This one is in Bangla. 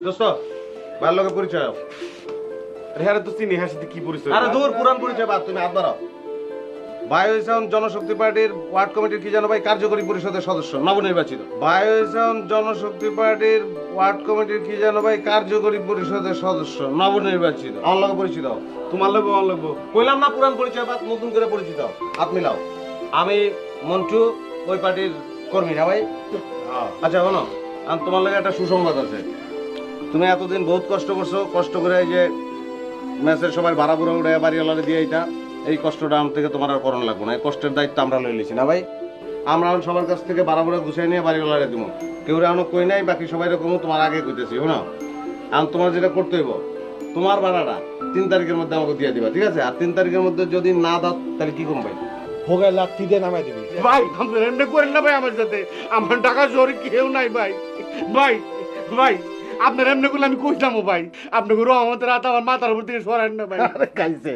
দোস্ত ভালো লোকের পরিচয় দাও। হ্যাঁ তো চিনি হ্যাঁ সাথে কি পরিচয়? আরে দূর পুরান পরিচয় বাদ, তুমি হাত বাড়াও। বায়ো ইসলাম জনশক্তি পার্টির ওয়ার্ড কমিটির কি জানো ভাই, কার্যকরী পরিষদের সদস্য নবনির্বাচিত। বায়ো ইসলাম জনশক্তি পার্টির ওয়ার্ড কমিটির কি জানো ভাই, কার্যকরী পরিষদের সদস্য নবনির্বাচিত। আমার লোকের পরিচিত হও। তোমার লাগবো আমার লাগবো। কইলাম না পুরান পরিচয় বাদ, নতুন করে পরিচিত হও। হাত মিলাও। আমি মন্টু, ওই পার্টির কর্মী না ভাই। আচ্ছা শোনো, আর তোমার লাগে একটা সুসংবাদ আছে। তুমি এতদিন বহুত কষ্ট করছো, কষ্ট করে এই যে ম্যাচের সবাই ভাড়া বুড়া উড়ে বাড়িওয়ালারে দিয়ে এইটা, এই কষ্টটা আমার থেকে তোমার আর করণ লাগবে না। এই কষ্টের দায়িত্ব আমরা লই লিছি না ভাই। আমরা এখন সবার কাছ থেকে ভাড়া বুড়া গুছাই নিয়ে বাড়িওয়ালারে দিব। কেউ এখনো কই নাই, বাকি সবাই রকম তোমার আগে কইতেছি। শোনো, এখন তোমার যেটা করতে হইব, তোমার ভাড়াটা 3 তারিখের মধ্যে আমাকে দিয়ে দিবা, ঠিক আছে? আর 3 তারিখের মধ্যে যদি না দাও তাহলে কি করবো ভাই? ভোগে লাঠি দিয়ে নামাই দিবি। ভাই আপনার এমনি করেন না ভাই আমার সাথে, আমার টাকা জোরে কেউ নাই ভাই। ভাই ভাই আপনার এমনি করলে আমি কই যাবো ভাই? আপনি রহমতের হাত আমার মাথার উপর থেকে সরান না ভাই। আরে খাইছে